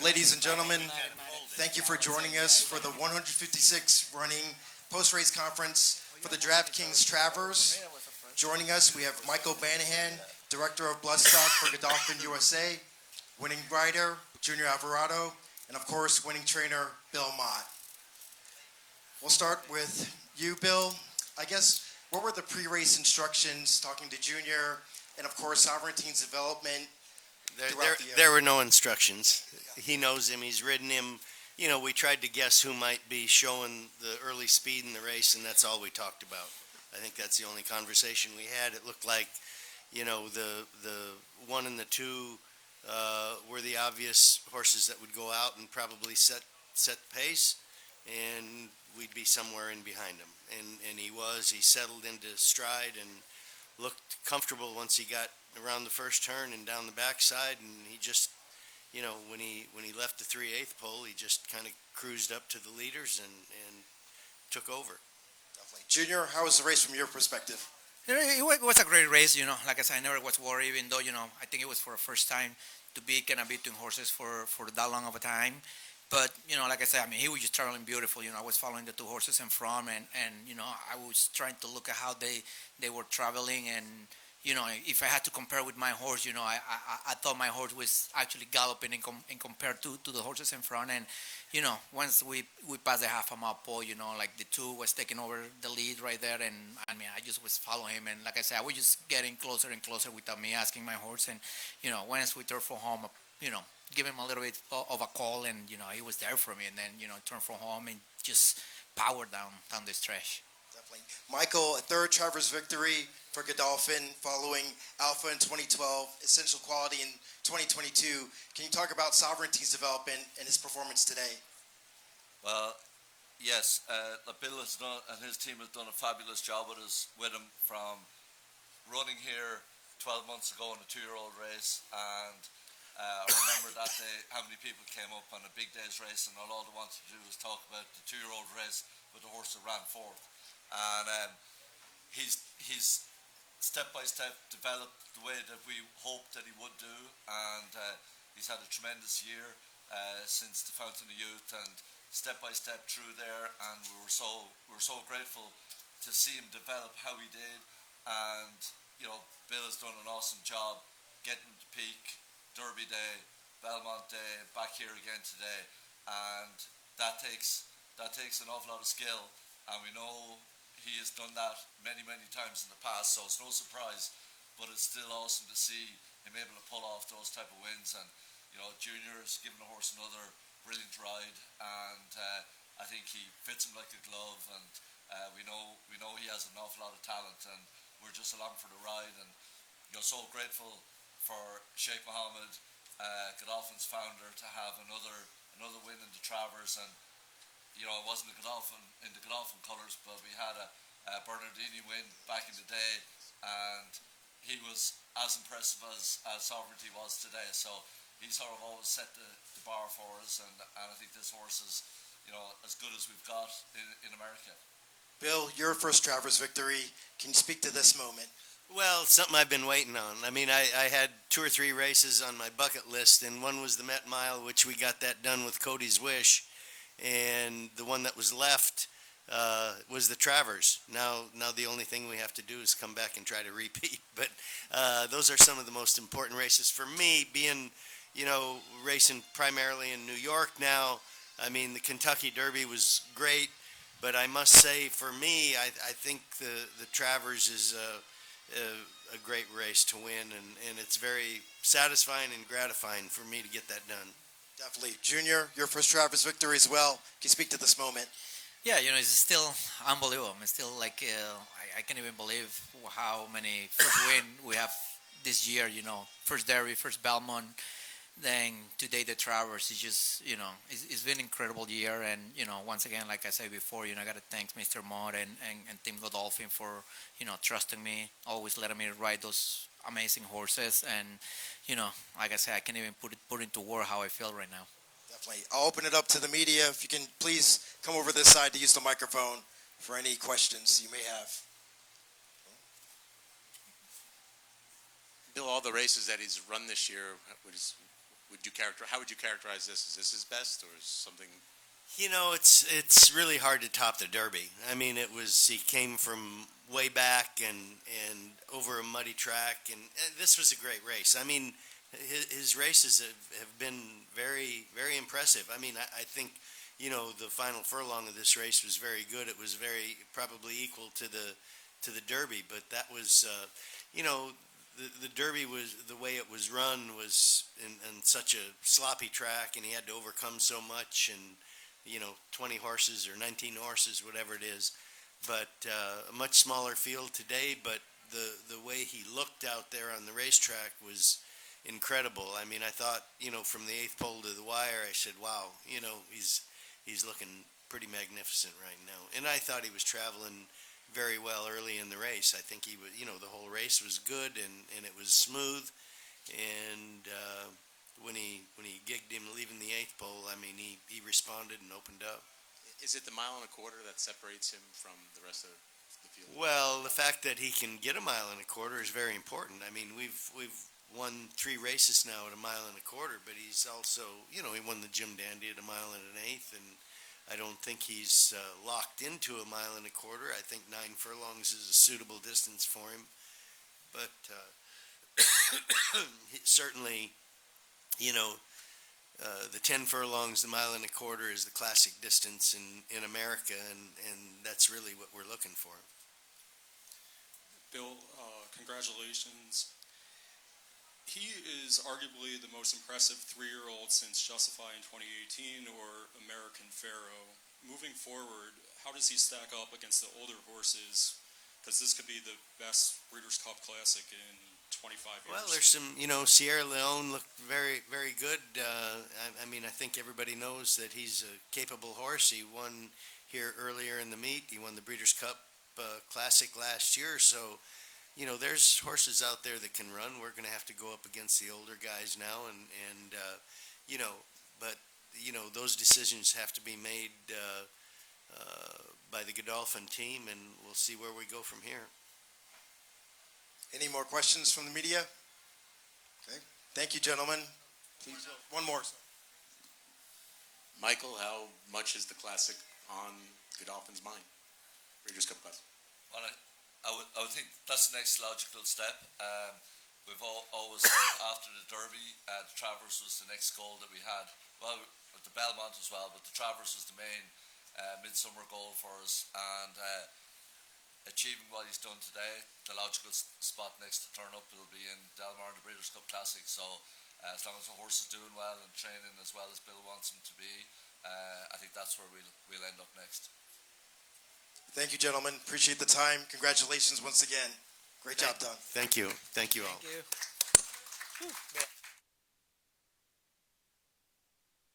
Ladies and gentlemen, thank you for joining us for the 156th running post-race conference for the Draftkings Travers. Joining us, we have Michael Banahan, Director of Bloodstock for Godolphin USA, winning rider Junior Alvarado, and of course, winning trainer Bill Mott. We'll start with you, Bill. I guess, what were the pre-race instructions talking to Junior and of course, Sovereignty's development? There were no instructions. He knows him. He's ridden him. You know, we tried to guess who might be showing the early speed in the race, and that's all we talked about. I think that's the only conversation we had. It looked like, you know, the 1 and the 2 were the obvious horses that would go out and probably set the pace, and we'd be somewhere in behind him. And he settled into stride and looked comfortable once he got around the first turn and down the backside, and he just, you know, when he left the 3/8 pole, he just kind of cruised up to the leaders and took over. Definitely. Junior, how was the race from your perspective? It was a great race, you know. Like I said, I never was worried, even though, you know, I think it was for the first time to be kind of between horses for that long of a time. But, you know, like I said, I mean, he was just traveling beautiful. You know, I was following the 2 horses in front, and you know, I was trying to look at how they were traveling. And, you know, if I had to compare with my horse, you know, I thought my horse was actually galloping in compared to the horses in front. And, you know, once we passed the half a mile pole, you know, like the 2 was taking over the lead right there. And, I mean, I just was following him. And, like I said, I was just getting closer and closer without me asking my horse. And, you know, once we turned for home, you know, give him a little bit of a call, and, you know, he was there for me. And then, you know, turned for home and just powered down the stretch. Definitely. Michael, a 3rd Travers victory for Godolphin following Alpha in 2012, Essential Quality in 2022. Can you talk about Sovereignty's development and his performance today? Well, yes, Bill has done, and his team has done a fabulous job with him from running here 12 months ago in a 2-year-old race, and I remember that day how many people came up on a big day's race, and all they wanted to do was talk about the 2-year-old race with the horse that ran 4th. And he's step by step developed the way that we hoped that he would do, and he's had a tremendous year since the Fountain of Youth, and step by step through there. And we were so grateful to see him develop how he did. And you know, Bill has done an awesome job getting to peak. Derby Day, Belmont Day, back here again today, and that takes an awful lot of skill, and we know he has done that many times in the past, so it's no surprise, but it's still awesome to see him able to pull off those type of wins. And you know, Junior's given the horse another brilliant ride, and I think he fits him like a glove, and we know he has an awful lot of talent, and we're just along for the ride. And you're so grateful for Sheikh Mohammed, Godolphin's founder, to have another win in the Travers. And you know, it wasn't in the Godolphin colours, but we had a Bernardini win back in the day, and he was as impressive as Sovereignty was today. So he sort of always set the bar for us, and I think this horse is, you know, as good as we've got in America. Bill, your first Travers victory. Can you speak to this moment? Well, it's something I've been waiting on. I mean, I had 2 or 3 races on my bucket list, and one was the Met Mile, which we got that done with Cody's wish, and the one that was left was the Travers. Now the only thing we have to do is come back and try to repeat. But those are some of the most important races for me, being, you know, racing primarily in New York now. I mean, the Kentucky Derby was great, but I must say, for me, I think the Travers is a great race to win, and it's very satisfying and gratifying for me to get that done. Definitely. Junior, your first Travers victory as well. Can you speak to this moment? Yeah, you know, it's still unbelievable. It's still like, I can't even believe how many first win we have this year, you know. First Derby, first Belmont, then today the Travers. It's just, you know, it's been an incredible year. And, you know, once again, like I said before, you know, I got to thank Mr. Mott and Team Godolphin for, you know, trusting me, always letting me ride those amazing horses. And, you know, like I said, I can't even put into word how I feel right now. Definitely. I'll open it up to the media. If you can please come over this side to use the microphone for any questions you may have. Bill, all the races that he's run this year, How would you characterize this? Is this his best, or is something? You know, it's really hard to top the Derby. I mean, he came from way back and over a muddy track, and this was a great race. I mean, his races have been very, very impressive. I mean, I think, you know, the final furlong of this race was very good. It was probably equal to the Derby, but that was, you know, the Derby was, the way it was run was in such a sloppy track, and he had to overcome so much, and, you know, 20 horses or 19 horses, whatever it is, but a much smaller field today, but the way he looked out there on the racetrack was incredible. I mean, I thought, you know, from the eighth pole to the wire, I said, wow, you know, he's looking pretty magnificent right now. And I thought he was traveling very well early in the race. I think he was, you know, the whole race was good and it was smooth. And when he gigged him leaving the eighth pole, I mean, he responded and opened up. Is it the mile and a quarter that separates him from the rest of the field? Well, the fact that he can get a mile and a quarter is very important. I mean, we've won 3 races now at a mile and a quarter, but he's also, you know, he won the Jim Dandy at a mile and an eighth, and I don't think he's locked into a mile and a quarter. I think 9 furlongs is a suitable distance for him, but certainly, you know, the 10 furlongs, the mile and a quarter is the classic distance in America, and that's really what we're looking for. Bill, congratulations. He is arguably the most impressive 3-year-old since Justify in 2018 or American Pharaoh. Moving forward, how does he stack up against the older horses? Because this could be the best Breeders' Cup Classic in 25 years. Well, there's some, you know, Sierra Leone looked very, very good. I mean, I think everybody knows that he's a capable horse. He won here earlier in the meet. He won the Breeders' Cup Classic last year, so you know, there's horses out there that can run. We're going to have to go up against the older guys now, and you know, but you know, those decisions have to be made by the Godolphin team, and we'll see where we go from here. Any more questions from the media? Okay. Thank you, gentlemen. Please, one more. Michael, how much is the Classic on Godolphin's mind? Breeders' Cup Classic. Well, I would think that's the next logical step. We've always said after the Derby, the Travers was the next goal that we had. Well, with the Belmont as well, but the Travers was the main midsummer goal for us. And achieving what he's done today, the logical spot next to turn up will be in Delmar in the Breeders' Cup Classic. So as long as the horse is doing well and training as well as Bill wants him to be, I think that's where we'll end up next. Thank you, gentlemen. Appreciate the time. Congratulations once again. Great job done. Thank you. Thank you all. Thank you.